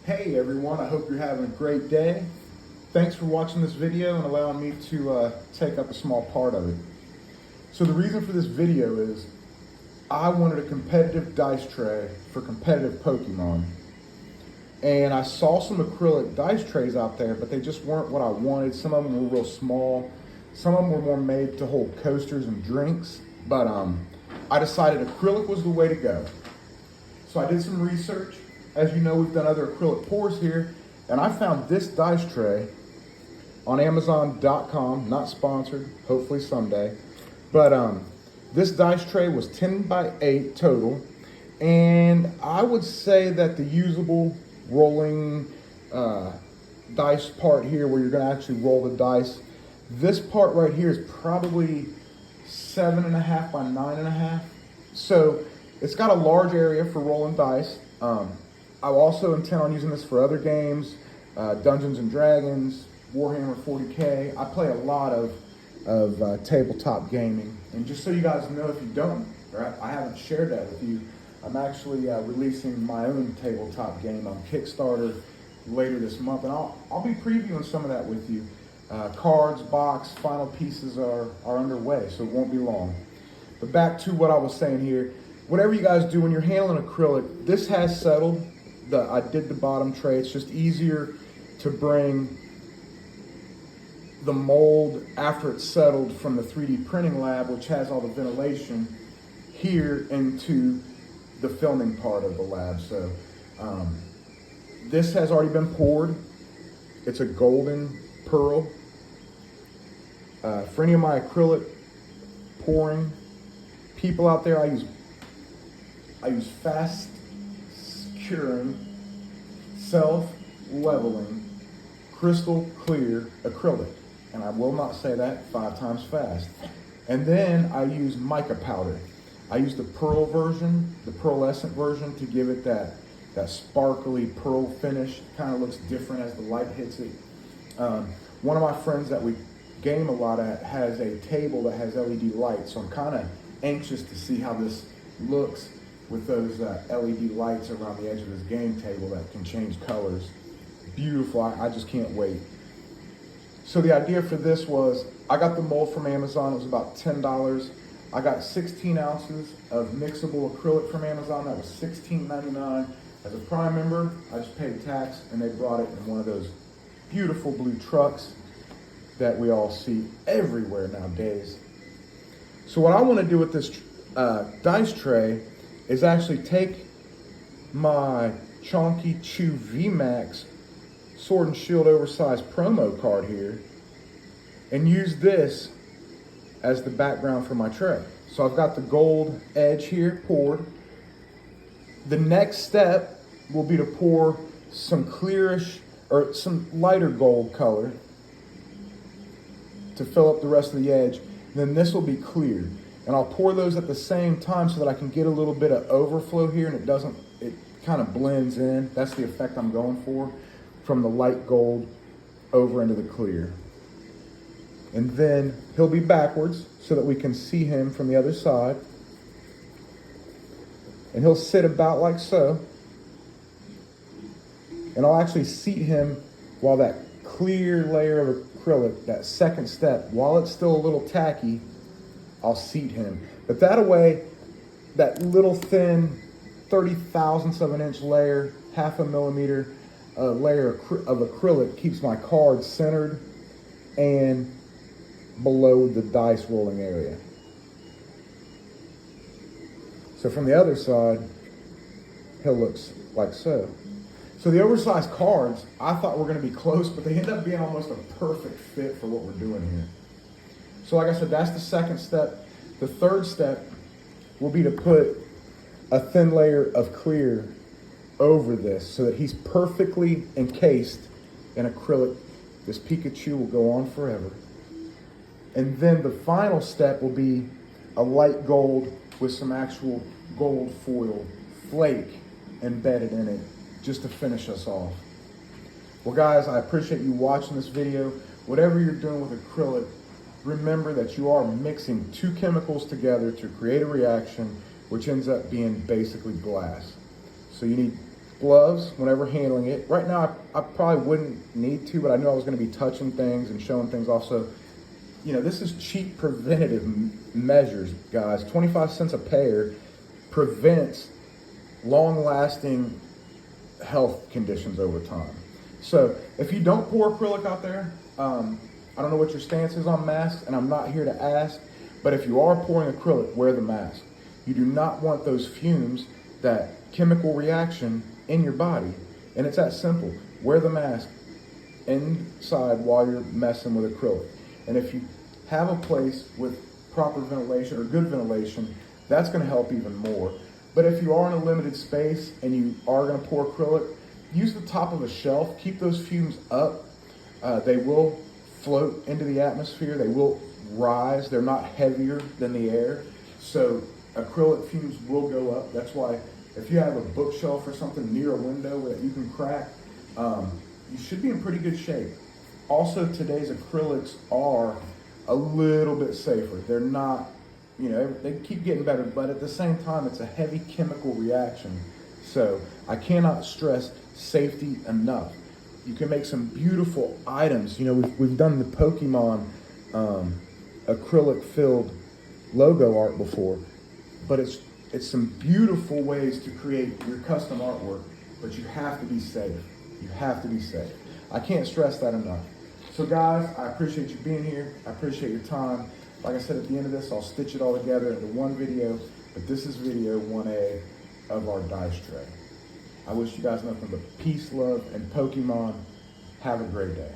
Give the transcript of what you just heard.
Hey everyone, I hope you're having a great day. Thanks for watching this video and allowing me to take up a small part of it. So the reason for this video is I wanted a competitive dice tray for competitive Pokemon. And I saw some acrylic dice trays out there, but they just weren't what I wanted. Some of them were real small. Some of them were more made to hold coasters and drinks. But I decided acrylic was the way to go. So I did some research. As you know, we've done other acrylic pours here, and I found this dice tray on Amazon.com, not sponsored, hopefully someday. But this dice tray was 10 by 8 total, and I would say that the usable rolling dice part here, where you're gonna actually roll the dice, this part right here is probably 7.5 by 9.5. So it's got a large area for rolling dice. I also intend on using this for other games, Dungeons and Dragons, Warhammer 40K. I play a lot of tabletop gaming. And just so you guys know, if you don't, or I haven't shared that with you, I'm actually releasing my own tabletop game on Kickstarter later this month. And I'll be previewing some of that with you. Cards, box, final pieces are underway, so it won't be long. But back to what I was saying here. Whatever you guys do when you're handling acrylic, this has settled. I did the bottom tray. It's just easier to bring the mold after it's settled from the 3D printing lab, which has all the ventilation, here into the filming part of the lab. So this has already been poured. It's a golden pearl. For any of my acrylic pouring people out there, I use fast curing, self-leveling, crystal clear acrylic. And I will not say that 5 times fast. And then I use mica powder. I use the pearl version, the pearlescent version, to give it that sparkly pearl finish. Kind of looks different as the light hits it. One of my friends that we game a lot at has a table that has LED lights, so I'm kind of anxious to see how this looks with those LED lights around the edge of his game table that can change colors. Beautiful, I just can't wait. So the idea for this was, I got the mold from Amazon, it was about $10. I got 16 ounces of mixable acrylic from Amazon, that was $16.99. As a Prime member, I just paid tax and they brought it in one of those beautiful blue trucks that we all see everywhere nowadays. So what I want to do with this dice tray is actually take my Chonky Chew VMAX Sword and Shield oversized promo card here and use this as the background for my tray. So I've got the gold edge here poured. The next step will be to pour some clearish or some lighter gold color to fill up the rest of the edge. Then this will be clear. And I'll pour those at the same time so that I can get a little bit of overflow here and it kind of blends in. That's the effect I'm going for, from the light gold over into the clear. And then he'll be backwards so that we can see him from the other side. And he'll sit about like so. And I'll actually seat him while that clear layer of acrylic, that second step, while it's still a little tacky, I'll seat him. But that way, that little thin 30,000ths of an inch layer, 0.5 millimeter layer of acrylic keeps my card centered and below the dice rolling area. So from the other side, he'll look like so. So the oversized cards, I thought were going to be close, but they end up being almost a perfect fit for what we're doing here. So like I said, that's the second step. The third step will be to put a thin layer of clear over this so that he's perfectly encased in acrylic. This Pikachu will go on forever. And then the final step will be a light gold with some actual gold foil flake embedded in it, just to finish us off. Well guys, I appreciate you watching this video. Whatever you're doing with acrylic, remember that you are mixing 2 chemicals together to create a reaction which ends up being basically glass. So you need gloves whenever handling it. Right now, I probably wouldn't need to, but I knew I was going to be touching things and showing things also. You know, this is cheap preventative measures, guys. 25 cents a pair prevents long-lasting health conditions over time. So if you don't pour acrylic out there, I don't know what your stance is on masks, and I'm not here to ask, but if you are pouring acrylic, wear the mask. You do not want those fumes, that chemical reaction in your body, and it's that simple. Wear the mask inside while you're messing with acrylic. And if you have a place with proper ventilation or good ventilation, that's going to help even more. But if you are in a limited space and you are going to pour acrylic, use the top of a shelf. Keep those fumes up. They will float into the atmosphere. They will rise. They're not heavier than the air. So acrylic fumes will go up. That's why if you have a bookshelf or something near a window that you can crack, you should be in pretty good shape. Also, today's acrylics are a little bit safer. They're not, you know, they keep getting better, but at the same time, it's a heavy chemical reaction. So I cannot stress safety enough. You can make some beautiful items. You know, we've done the Pokémon acrylic filled logo art before, but it's some beautiful ways to create your custom artwork, but you have to be safe. You have to be safe. I can't stress that enough. So guys, I appreciate you being here. I appreciate your time. Like I said, at the end of this, I'll stitch it all together into one video, but this is video 1A of our dice tray. I wish you guys nothing but peace, love, and Pokemon. Have a great day.